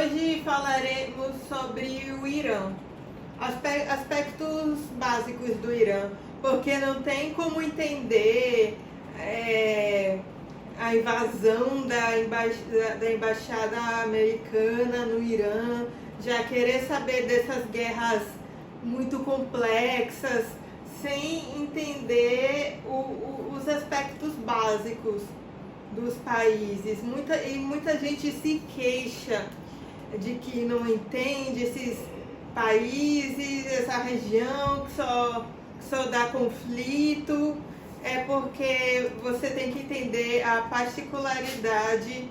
Hoje falaremos sobre o Irã, aspectos básicos do Irã, porque não tem como entender a invasão da embaixada americana no Irã, já querer saber dessas guerras muito complexas, sem entender os aspectos básicos dos países. Muita gente se queixa de que não entende esses países, essa região que só dá conflito. É porque você tem que entender a particularidade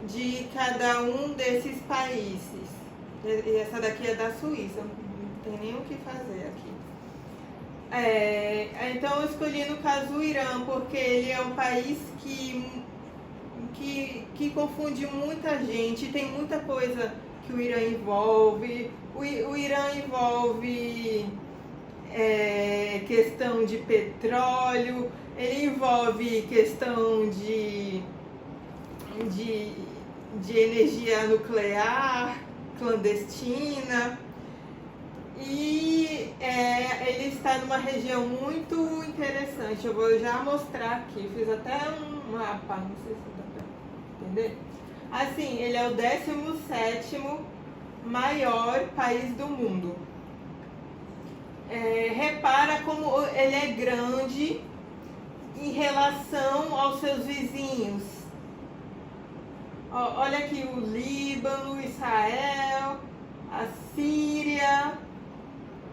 de cada um desses países. E essa daqui é da Suíça, não tem nem o que fazer aqui. Então eu escolhi no caso o Irã, porque ele é um país que confunde muita gente, tem muita coisa que o Irã envolve. O Irã envolve questão de petróleo, ele envolve questão de energia nuclear clandestina, e ele está numa região muito interessante. Eu vou já mostrar aqui, fiz até um mapa, não sei se dá para entender. Assim, ele é o 17º maior país do mundo. Repara como ele é grande em relação aos seus vizinhos. Olha aqui o Líbano, Israel, a Síria.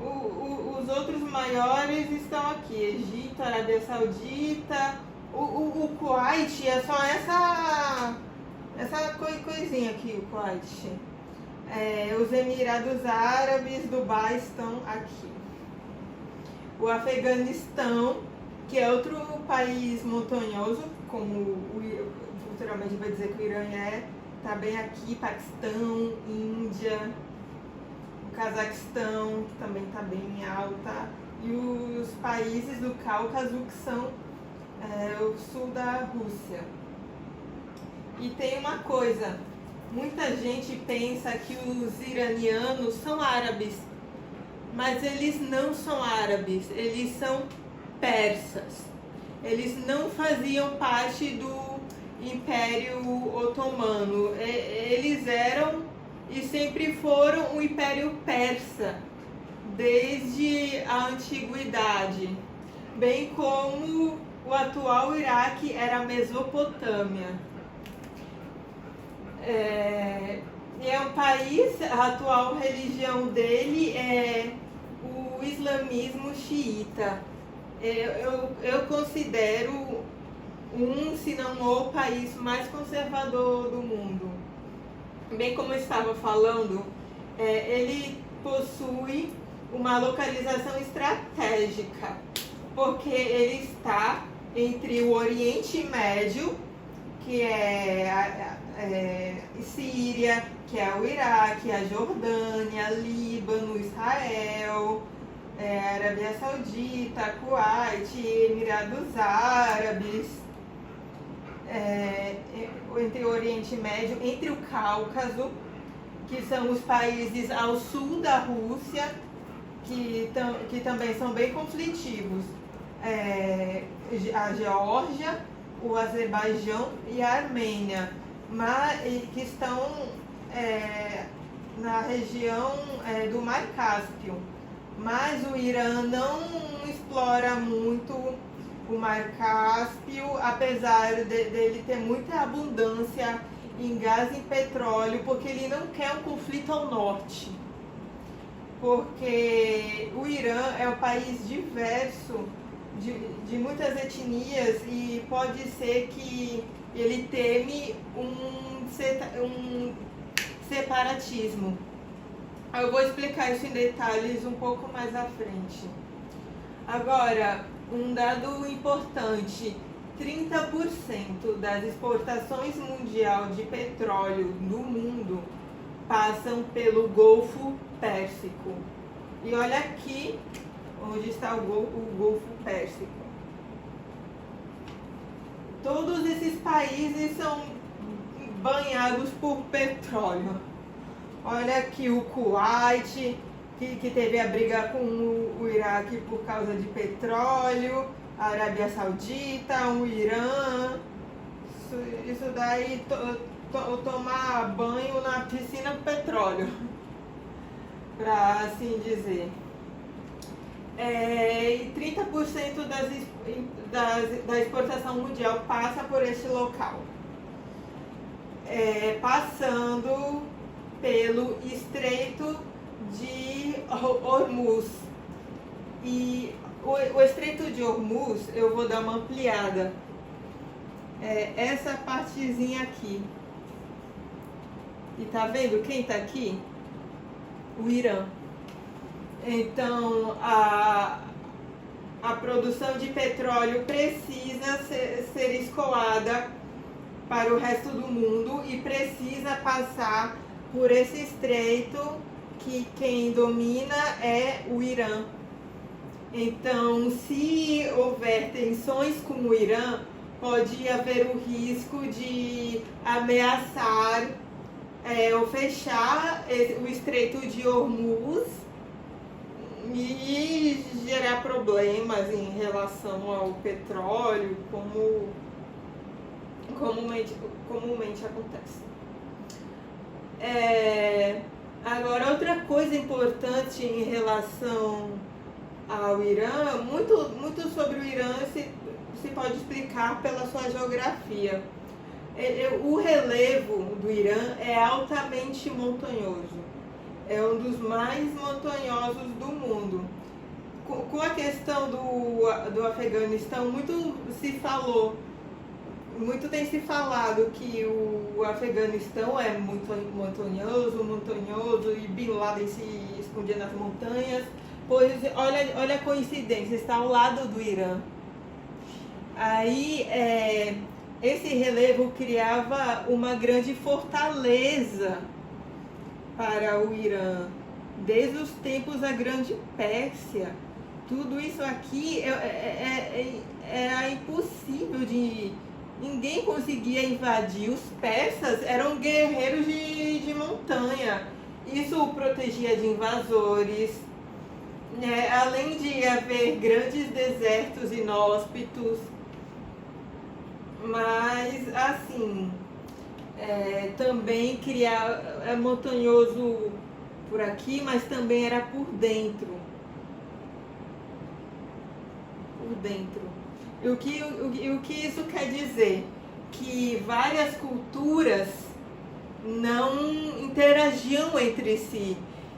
Os outros maiores estão aqui: Egito, Arábia Saudita, o Kuwait é só essa coisinha aqui, o Kuwait. Os Emirados Árabes, Dubai estão aqui. O Afeganistão, que é outro país montanhoso, como futuramente vai dizer que o Irã está bem aqui. Paquistão, Índia, o Cazaquistão, que também está bem alta, e os países do Cáucaso, que são o sul da Rússia. E tem uma coisa, muita gente pensa que os iranianos são árabes, mas eles não são árabes, eles são persas. Eles não faziam parte do Império Otomano, eles eram e sempre foram o Império Persa, desde a antiguidade, bem como o atual Iraque era a Mesopotâmia. E é um país, a atual religião dele é o islamismo xiita. Eu considero se não o país mais conservador do mundo. Bem como eu estava falando, ele possui uma localização estratégica, porque ele está entre o Oriente Médio, que é Síria, que é o Iraque, a Jordânia, Líbano, Israel, Arábia Saudita, Kuwait, Emirados Árabes, entre o Oriente Médio, entre o Cáucaso, que são os países ao sul da Rússia, que também são bem conflitivos, a Geórgia, o Azerbaijão e a Armênia, que estão na região do Mar Cáspio. Mas o Irã não explora muito o Mar Cáspio, apesar dele ter muita abundância em gás e petróleo, porque ele não quer um conflito ao norte. Porque o Irã é um país diverso, de muitas etnias, e pode ser que ele teme um separatismo. Eu vou explicar isso em detalhes um pouco mais à frente. Agora, um dado importante: 30% das exportações mundial de petróleo no mundo passam pelo Golfo Pérsico. E olha aqui onde está o Golfo Pérsico. Todos esses países são banhados por petróleo. Olha aqui o Kuwait, que teve a briga com o Iraque por causa de petróleo, a Arábia Saudita, o Irã. Isso daí, tomar banho na piscina do petróleo, para assim dizer. E 30% da exportação mundial passa por este local, passando pelo Estreito de Hormuz. E o Estreito de Hormuz, eu vou dar uma ampliada, essa partezinha aqui. E tá vendo quem tá aqui? O Irã. Então, a produção de petróleo precisa ser escoada para o resto do mundo e precisa passar por esse estreito, que quem domina é o Irã. Então, se houver tensões com o Irã, pode haver o risco de ameaçar ou fechar o Estreito de Hormuz e gerar problemas em relação ao petróleo, como comumente acontece. Agora, outra coisa importante em relação ao Irã, muito sobre o Irã se pode explicar pela sua geografia. O relevo do Irã é altamente montanhoso, é um dos mais montanhosos do mundo. Com a questão do Afeganistão, muito tem se falado que o Afeganistão é muito montanhoso e Bin Laden se escondia nas montanhas. Pois olha a coincidência, está ao lado do Irã. Aí esse relevo criava uma grande fortaleza para o Irã, desde os tempos da Grande Pérsia. Tudo isso aqui era impossível ninguém conseguia invadir. Os persas eram guerreiros de montanha. Isso o protegia de invasores, além de haver grandes desertos inóspitos. Mas assim, também é montanhoso por aqui, mas também era por dentro. E o que isso quer dizer? Que várias culturas não interagiam entre si.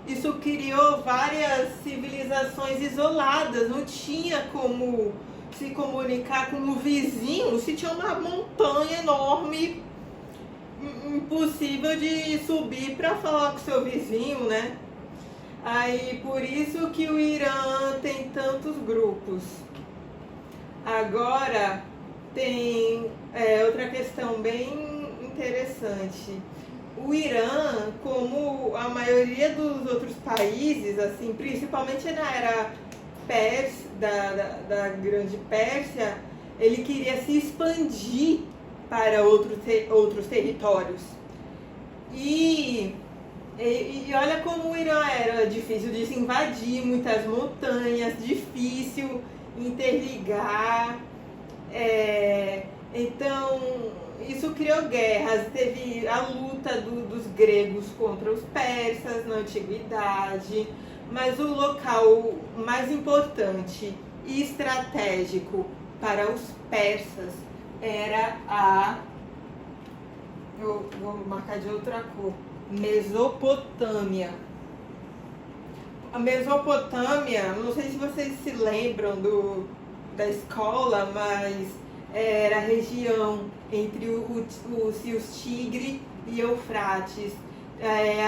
Isso criou várias civilizações isoladas, não tinha como se comunicar com o vizinho, se tinha uma montanha enorme, impossível de subir para falar com seu vizinho, né? Aí por isso que o Irã tem tantos grupos. Agora tem outra questão bem interessante. O Irã, como a maioria dos outros países, assim, principalmente na era da Grande Pérsia, ele queria se expandir para outros territórios. E olha como o Irã era difícil de se invadir, muitas montanhas, difícil interligar. Então, isso criou guerras. Teve a luta dos gregos contra os persas na antiguidade. Mas o local mais importante e estratégico para os persas era eu vou marcar de outra cor, Mesopotâmia. A Mesopotâmia, não sei se vocês se lembram da escola, mas era a região entre os rios Tigre e Eufrates.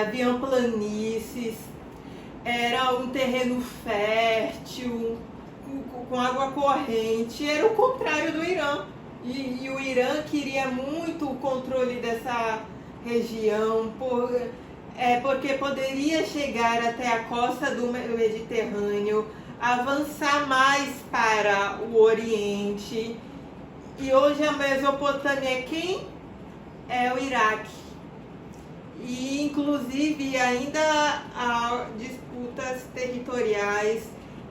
Haviam planícies, era um terreno fértil, com água corrente. Era o contrário do Irã. E o Irã queria muito o controle dessa região, porque poderia chegar até a costa do Mediterrâneo, avançar mais para o Oriente. E hoje a Mesopotâmia é quem? É o Iraque. E, inclusive, ainda há disputas territoriais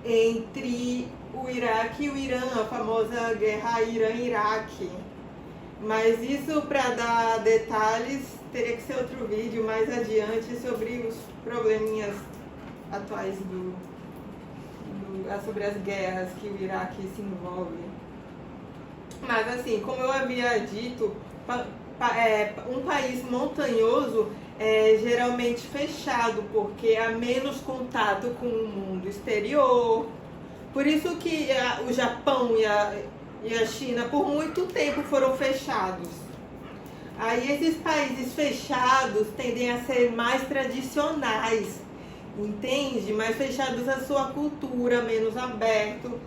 entre o Iraque e o Irã, a famosa guerra Irã-Iraque. Mas isso, para dar detalhes, teria que ser outro vídeo mais adiante sobre os probleminhas atuais sobre as guerras que o Iraque se envolve. Mas assim, como eu havia dito, um país montanhoso é geralmente fechado, porque há menos contato com o mundo exterior. Por isso que o Japão e a China por muito tempo foram fechados. Aí esses países fechados tendem a ser mais tradicionais, entende? Mais fechados à sua cultura, menos aberto.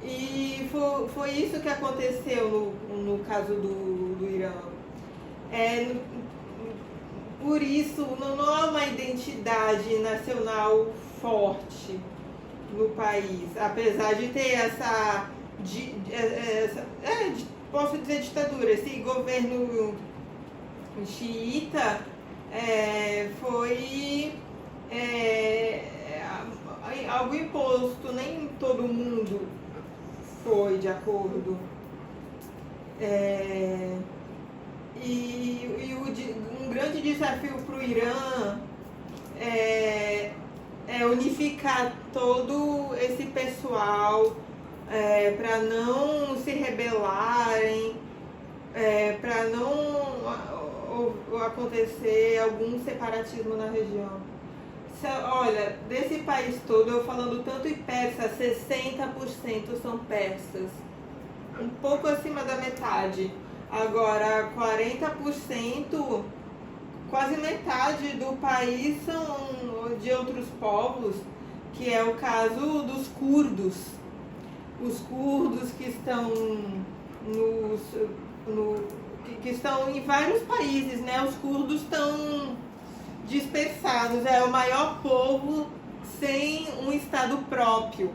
E foi isso que aconteceu no caso do Irã. Por isso, não há uma identidade nacional forte no país, apesar de ter posso dizer ditadura, esse governo xiita foi algo imposto, nem todo mundo foi de acordo. Um grande desafio para o Irã é unificar todo esse pessoal para não se rebelarem, para não acontecer algum separatismo na região. Olha, desse país todo, eu falando tanto em persa, 60% são persas, um pouco acima da metade. Agora, 40%, quase metade do país são de outros povos, que é o caso dos curdos. Os curdos que estão que estão em vários países, né? Os curdos estão dispersados, é o maior povo sem um estado próprio.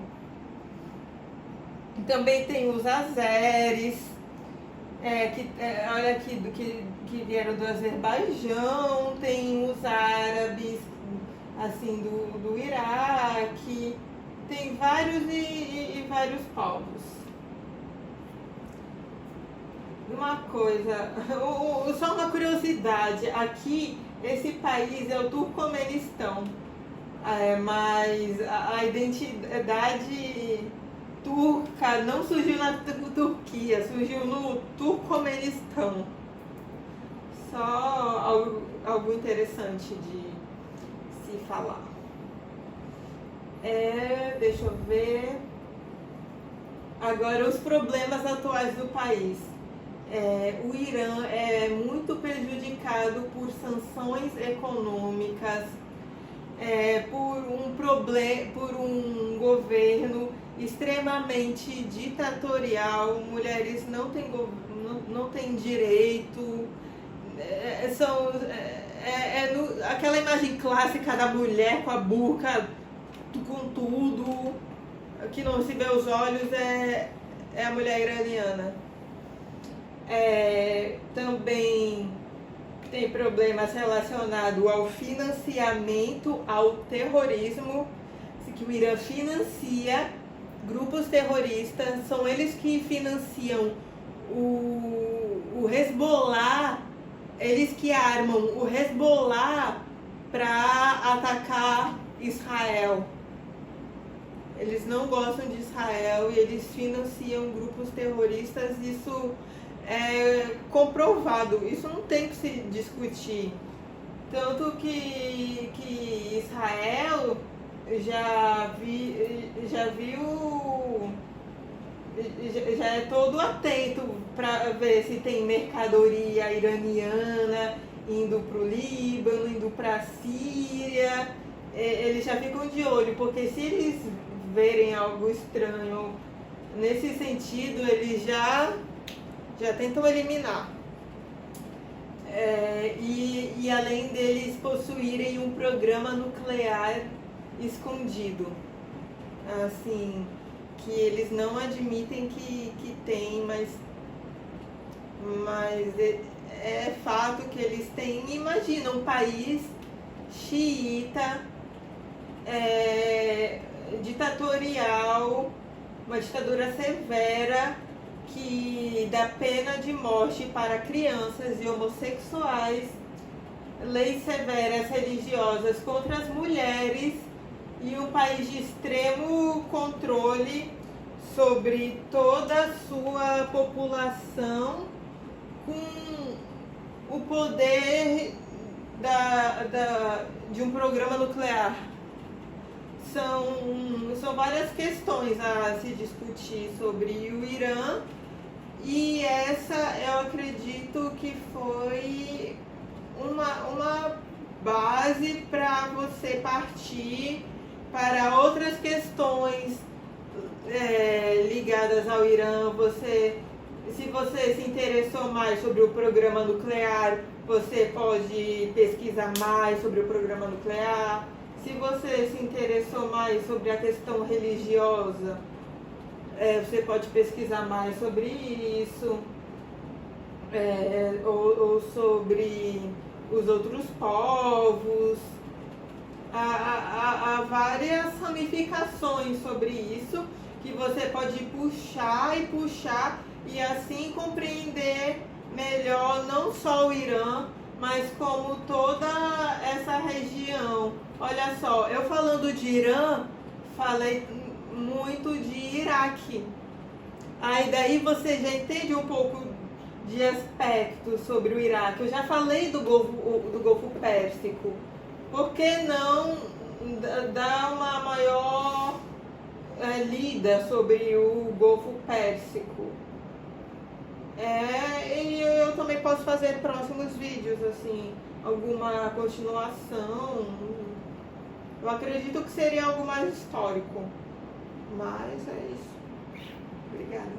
Também tem os azeres, olha aqui, que vieram do Azerbaijão, tem os árabes, assim, do Iraque, tem vários e vários povos. Uma coisa, só uma curiosidade, aqui esse país é o Turcomenistão, mas a identidade turca não surgiu na Turquia, surgiu no Turcomenistão. Só algo interessante de se falar. Deixa eu ver. Agora, os problemas atuais do país. O Irã é muito prejudicado por sanções econômicas, por um governo extremamente ditatorial. Mulheres não têm direito, aquela imagem clássica da mulher com a burca, com tudo, que não se vê os olhos, é a mulher iraniana. Também tem problemas relacionados ao financiamento ao terrorismo, que o Irã financia grupos terroristas, são eles que financiam o Hezbollah, eles que armam o Hezbollah para atacar Israel. Eles não gostam de Israel e eles financiam grupos terroristas, isso é comprovado, isso não tem que se discutir. Tanto que Israel já é todo atento para ver se tem mercadoria iraniana indo para o Líbano, indo para a Síria. Eles já ficam de olho, porque se eles verem algo estranho nesse sentido, eles já tentam eliminar. E além deles possuírem um programa nuclear escondido, assim, que eles não admitem que tem, mas é fato que eles têm, imagina, um país xiita, ditatorial, uma ditadura severa que dá pena de morte para crianças e homossexuais, leis severas religiosas contra as mulheres e um país de extremo controle sobre toda a sua população, com o poder de um programa nuclear. São várias questões a se discutir sobre o Irã, e essa eu acredito que foi uma base para você partir para outras questões ligadas ao Irã. Se você se interessou mais sobre o programa nuclear, você pode pesquisar mais sobre o programa nuclear. Se você se interessou mais sobre a questão religiosa, você pode pesquisar mais sobre isso, ou sobre os outros povos. Há várias ramificações sobre isso que você pode puxar e puxar e assim compreender melhor não só o Irã, mas como toda essa região. Olha só, eu falando de Irã, falei muito de Iraque. Aí daí você já entende um pouco de aspectos sobre o Iraque. Eu já falei do Golfo Pérsico. Por que não dar uma maior lida sobre o Golfo Pérsico? E eu também posso fazer próximos vídeos, assim, alguma continuação. Eu acredito que seria algo mais histórico. Mas é isso. Obrigada.